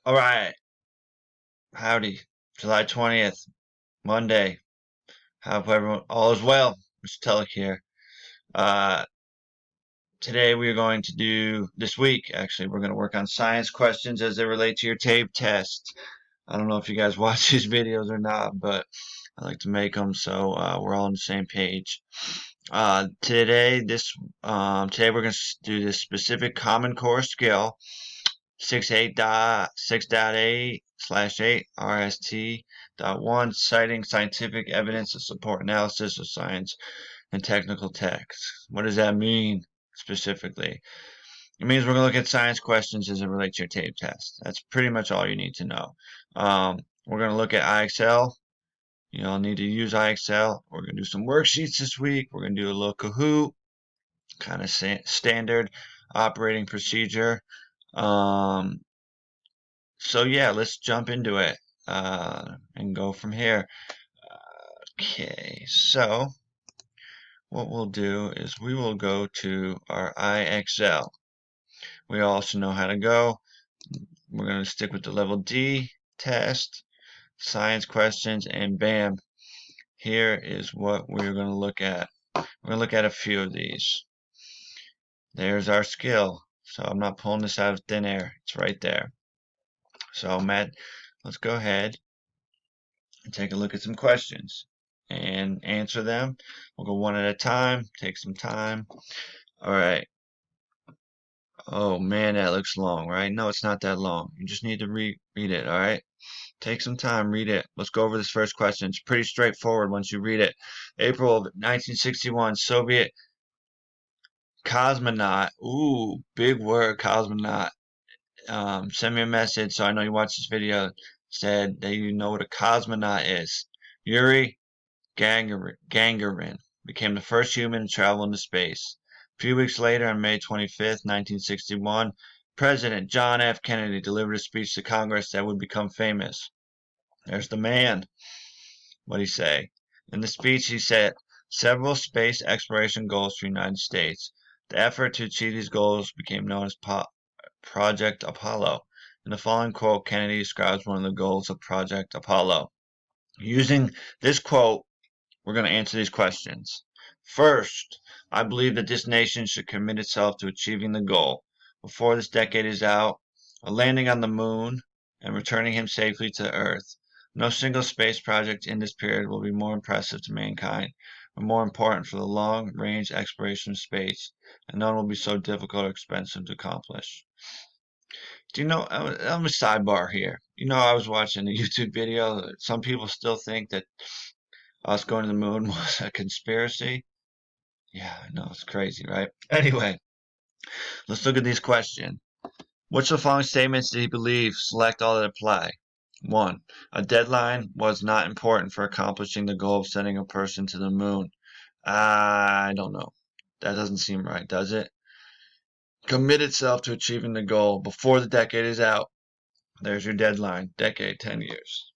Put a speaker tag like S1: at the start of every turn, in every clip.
S1: All right. Howdy. July 20th, Monday. Hope everyone all is well. Mr. Telek here. Uh, Today we are going to do, this week actually, we're going to work on science questions as they relate to your TABE test. I don't know if you guys watch these videos or not, but I like to make them so we're all on the same page. Today we're going to do this specific Common Core skill 6.8/8 RST.1 citing scientific evidence to support analysis of science and technical texts. What does that mean specifically? It means we're going to look at science questions as it relates to your TABE test. That's pretty much all you need to know. We're going to look at IXL. You'll need to use IXL. We're going to do some worksheets this week. We're going to do a little Kahoot, kind of standard operating procedure. So yeah, let's jump into it and go from here. Okay, so what we'll do is we will go to our IXL. We also know how to go. We're going to stick with the level D test, science questions, and bam, here is what we're going to look at. We're going to look at a few of these. There's our skill. So I'm not pulling this out of thin air. It's right there. So Matt, let's go ahead and take a look at some questions and answer them. We'll go one at a time, take some time. All right. Oh man, that looks long, right? No, it's not that long. You just need to read it, all right? Take some time, read it. Let's go over this first question. It's pretty straightforward once you read it. April of 1961, Soviet cosmonaut. Ooh, big word, cosmonaut. Send me a message so I know you watched this video. Said that you know what a cosmonaut is. Yuri Gagarin became the first human to travel into space. A few weeks later, on May 25th, 1961, President John F. Kennedy delivered a speech to Congress that would become famous. There's the man. What'd he say? In the speech, he set several space exploration goals for the United States. The effort to achieve these goals became known as Project Apollo. In the following quote, Kennedy describes one of the goals of Project Apollo. Using this quote, we're going to answer these questions. First, I believe that this nation should commit itself to achieving the goal before this decade is out, of landing on the moon and returning him safely to Earth. No single space project in this period will be more impressive to mankind or more important for the long-range exploration of space, and none will be so difficult or expensive to accomplish. Do you know, I'm a sidebar here. I was watching a YouTube video. Some people still think that us going to the moon was a conspiracy. Yeah, I know, it's crazy, right? Anyway, let's look at these questions. Which of the following statements did he believe? Select all that apply. 1. A deadline was not important for accomplishing the goal of sending a person to the moon. I don't know. That doesn't seem right, does it? Commit itself to achieving the goal before the decade is out. There's your deadline. Decade, 10 years.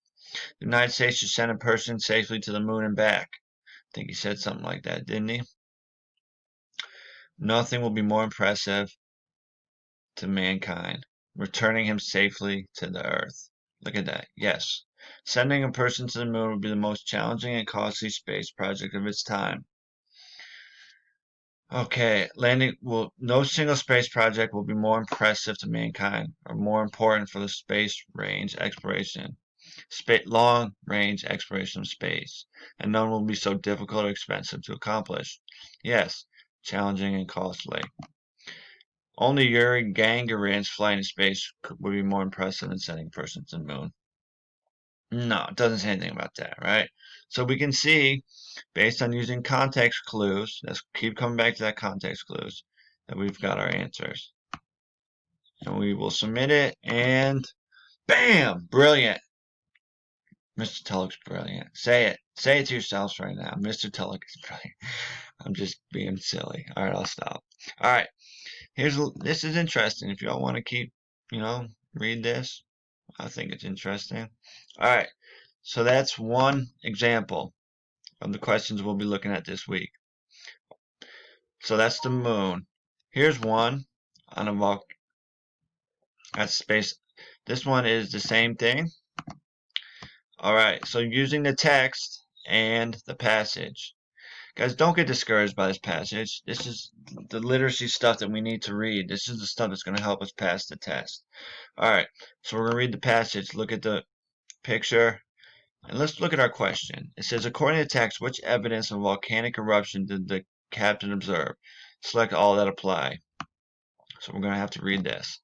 S1: The United States should send a person safely to the moon and back. I think he said something like that, didn't he? Nothing will be more impressive to mankind. Returning him safely to the earth. Look at that. Yes. Sending a person to the moon would be the most challenging and costly space project of its time. Okay, no single space project will be more impressive to mankind or more important for the long range exploration of space, and none will be so difficult or expensive to accomplish. Yes, challenging and costly. Only Yuri Gagarin's flight in space would be more impressive than sending a person to the moon. No, it doesn't say anything about that, right? So we can see, based on using context clues, let's keep coming back to that context clues, that we've got our answers. And we will submit it, and bam! Brilliant! Mr. Telek's brilliant. Say it. Say it to yourselves right now. Mr. Telek is brilliant. I'm just being silly. All right, I'll stop. All right, this is interesting. If y'all want to keep, read this, I think it's interesting. All right, so that's one example of the questions we'll be looking at this week. So that's the moon. Here's one on a that's space. This one is the same thing. All right, so using the text and the passage. Guys, don't get discouraged by this passage. This is the literacy stuff that we need to read. This is the stuff that's going to help us pass the test. All right, so we're going to read the passage, look at the picture, and let's look at our question. It says, according to text, which evidence of volcanic eruption did the captain observe? Select all that apply. So we're going to have to read this.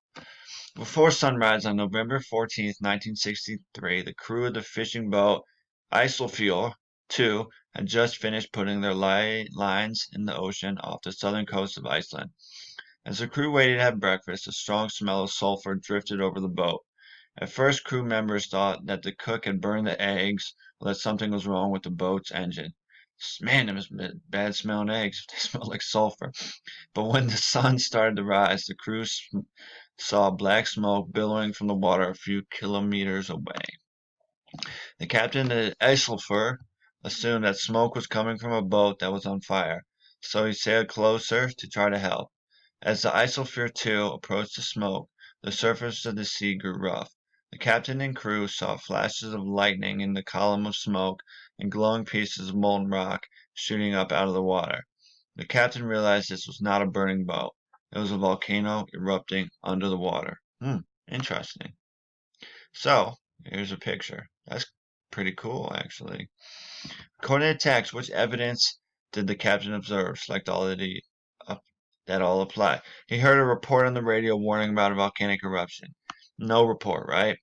S1: Before sunrise on November 14th, 1963, the crew of the fishing boat Eiselfjord 2 had just finished putting their lines in the ocean off the southern coast of Iceland. As the crew waited to have breakfast, a strong smell of sulfur drifted over the boat. At first, crew members thought that the cook had burned the eggs or that something was wrong with the boat's engine. Man, it was bad smelling eggs. They smelled like sulfur. But when the sun started to rise, the crew saw black smoke billowing from the water a few kilometers away. The captain of the Eiselfjord assumed that smoke was coming from a boat that was on fire, so he sailed closer to try to help. As the Eiselfjord 2 approached the smoke, the surface of the sea grew rough. The captain and crew saw flashes of lightning in the column of smoke and glowing pieces of molten rock shooting up out of the water. The captain realized this was not a burning boat. It was a volcano erupting under the water. Interesting. So, here's a picture. That's pretty cool, actually. According to text, which evidence did the captain observe? Select all that all apply. He heard a report on the radio warning about a volcanic eruption. No report, right?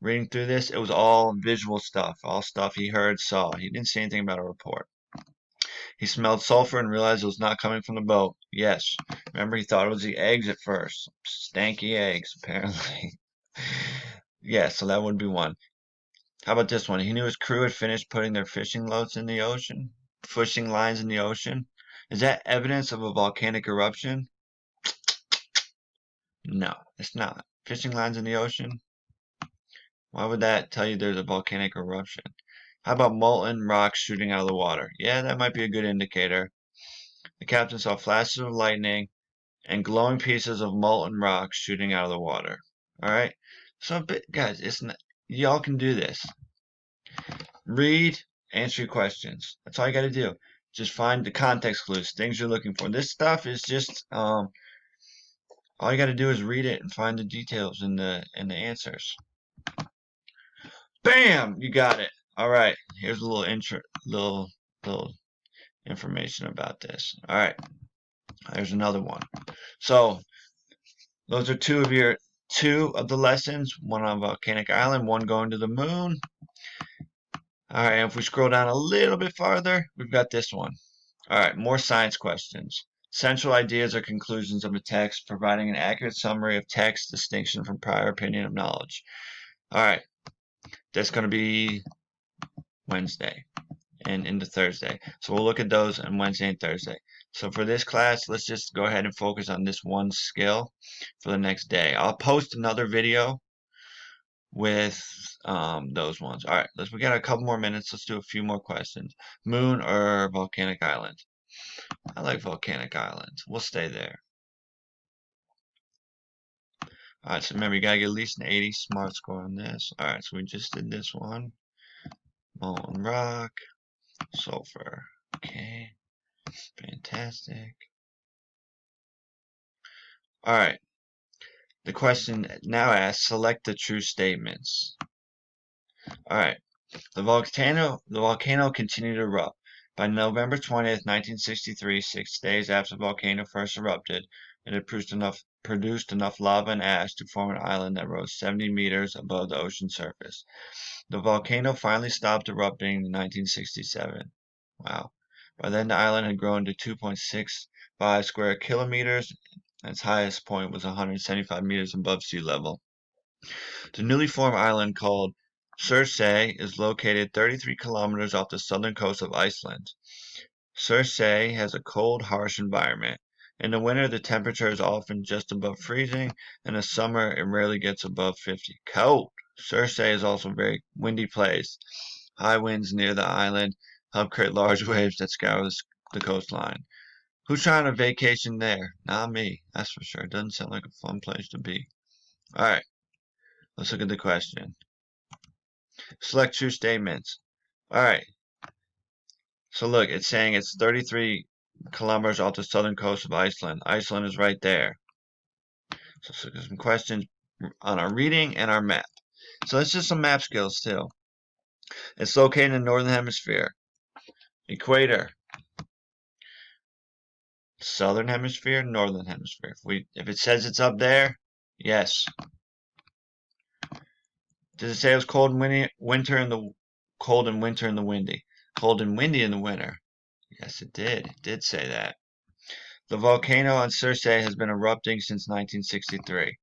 S1: Reading through this, it was all visual stuff, all stuff he heard, saw. He didn't see anything about a report. He smelled sulfur and realized it was not coming from the boat. Yes. Remember, he thought it was the eggs at first. Stanky eggs, apparently. Yeah, so that would be one. How about this one? He knew his crew had finished putting their fishing loads in the ocean, fishing lines in the ocean. Is that evidence of a volcanic eruption? No, it's not. Fishing lines in the ocean? Why would that tell you there's a volcanic eruption? How about molten rocks shooting out of the water? Yeah, that might be a good indicator. The captain saw flashes of lightning and glowing pieces of molten rock shooting out of the water. All right. So, guys, it's not, y'all can do this. Read, answer your questions. That's all you got to do. Just find the context clues, things you're looking for. This stuff is just all you got to do is read it and find the details in the answers. Bam! You got it. All right. Here's a little information about this. All right. There's another one. So those are two of the lessons. One on Volcanic Island, one going to the moon. All right. If we scroll down a little bit farther, we've got this one. All right. More science questions. Central ideas or conclusions of a text, providing an accurate summary of text distinction from prior opinion of knowledge. All right. That's going to be Wednesday and into Thursday. So we'll look at those on Wednesday and Thursday. So for this class, let's just go ahead and focus on this one skill for the next day. I'll post another video with those ones. All right, we got a couple more minutes. Let's do a few more questions. Moon or volcanic island? I like volcanic island. We'll stay there. All right, so remember, you gotta get at least an 80 smart score on this. All right, so we just did this one. Molten rock, sulfur. Okay, fantastic. All right. The question now asks, select the true statements. All right. The volcano continued to erupt. By November 20th, 1963, 6 days after the volcano first erupted, it had produced enough lava and ash to form an island that rose 70 meters above the ocean surface. The volcano finally stopped erupting in 1967. Wow. By then, the island had grown to 2.65 square kilometers. Its highest point was 175 meters above sea level. The newly formed island, called Surtsey, is located 33 kilometers off the southern coast of Iceland. Surtsey has a cold, harsh environment. In the winter, the temperature is often just above freezing. In the summer, it rarely gets above 50. Cold! Surtsey is also a very windy place. High winds near the island help create large waves that scour the coastline. Who's trying a vacation there? Not me, that's for sure. It doesn't sound like a fun place to be. All right, Let's look at the question. Select true statements. All right. So look, it's saying it's 33 kilometers off the southern coast of Iceland. Iceland is right there. So let's look at some questions on our reading and our map. So let's just some map skills too. It's located in the northern hemisphere. Equator. Southern hemisphere, northern hemisphere. If it says it's up there, yes. Does it say it was cold and windy, winter in the cold and winter in the windy? Cold and windy in the winter. Yes, it did. It did say that. The volcano on Circe has been erupting since 1963.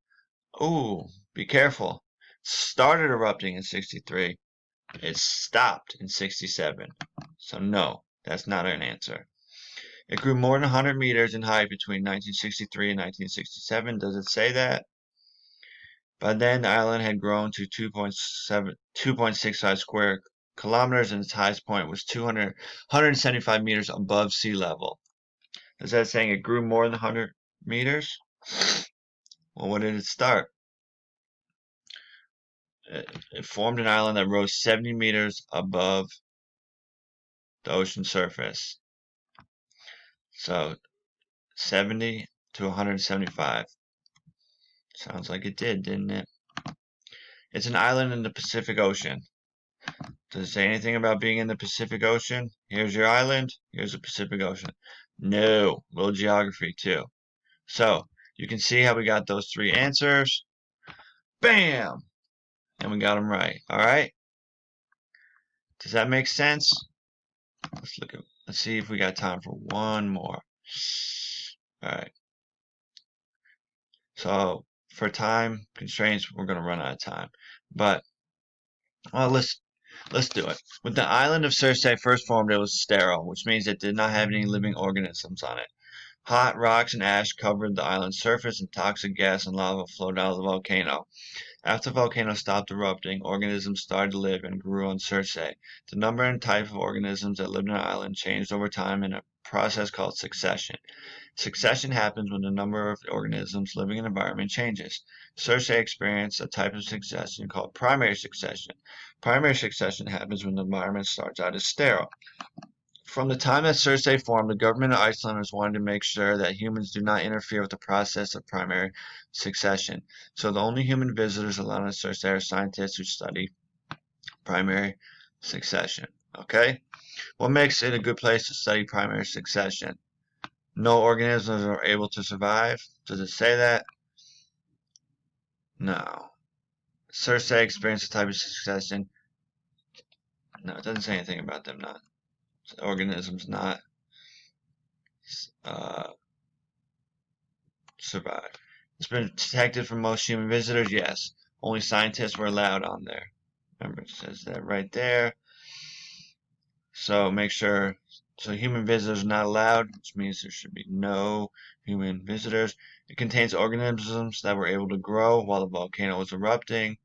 S1: Ooh, be careful. Started erupting in 63. It stopped in 67. So no, that's not an answer. It grew more than 100 meters in height between 1963 and 1967. Does it say that? By then, the island had grown to 2.65 square kilometers, and its highest point was 175 meters above sea level. Is that saying it grew more than 100 meters? Well, when did it start? It formed an island that rose 70 meters above the ocean surface. So 70 to 175. Sounds like it did, didn't it? It's an island in the Pacific Ocean. Does it say anything about being in the Pacific Ocean? Here's your island. Here's the Pacific Ocean. No. Little geography, too. So, you can see how we got those three answers. Bam! And we got them right. All right? Does that make sense? Let's see if we got time for one more. All right. So, for time constraints, we're going to run out of time. But, well, let's do it. When the island of Circe first formed, it was sterile, which means it did not have any living organisms on it. Hot rocks and ash covered the island's surface, and toxic gas and lava flowed out of the volcano. After the volcano stopped erupting, organisms started to live and grew on Circe. The number and type of organisms that lived on the island changed over time in a process called succession. Succession happens when the number of organisms living in an environment changes. Circe experienced a type of succession called primary succession. Primary succession happens when the environment starts out as sterile. From the time that Circe formed, the government of Icelanders wanted to make sure that humans do not interfere with the process of primary succession. So the only human visitors allowed on Circe are scientists who study primary succession. Okay? What makes it a good place to study primary succession? No organisms are able to survive. Does it say that? No. Circe experienced a type of succession. No, it doesn't say anything about them not. Organisms not uh, survive. It's been detected from most human visitors, yes. Only scientists were allowed on there. Remember, it says that right there. So make sure, so human visitors are not allowed, which means there should be no human visitors. It contains organisms that were able to grow while the volcano was erupting.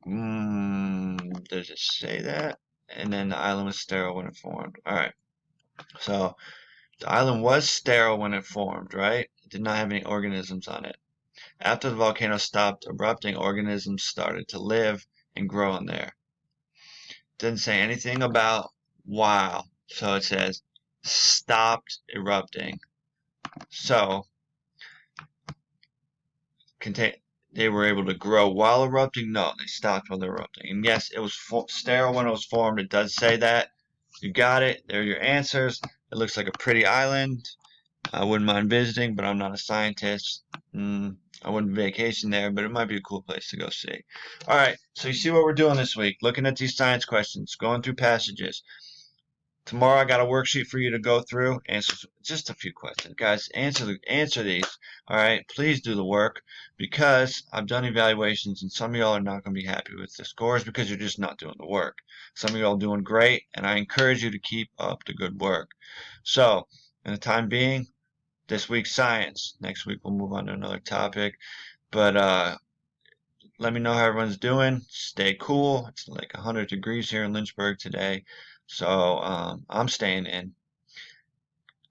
S1: Does it say that? And then the island was sterile when it formed. Alright, so the island was sterile when it formed, right? It did not have any organisms on it. After the volcano stopped erupting, organisms started to live and grow in there. Didn't say anything about wow. So it says stopped erupting. So they were able to grow while erupting? No, they stopped while they were erupting. And yes, it was sterile when it was formed. It does say that. You got it. There are your answers. It looks like a pretty island. I wouldn't mind visiting, but I'm not a scientist. I wouldn't vacation there, but it might be a cool place to go see. All right, so you see what we're doing this week. Looking at these science questions, going through passages. Tomorrow I got a worksheet for you to go through. Answer just a few questions. Guys, answer these. All right, please do the work because I've done evaluations and some of y'all are not going to be happy with the scores because you're just not doing the work. Some of y'all are doing great, and I encourage you to keep up the good work. So, in the time being, this week's science. Next week we'll move on to another topic. But let me know how everyone's doing. Stay cool. It's like 100 degrees here in Lynchburg today. So I'm staying in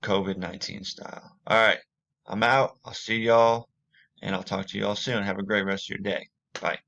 S1: COVID-19 style. All right. I'm out. I'll see y'all and I'll talk to y'all soon. Have a great rest of your day. Bye.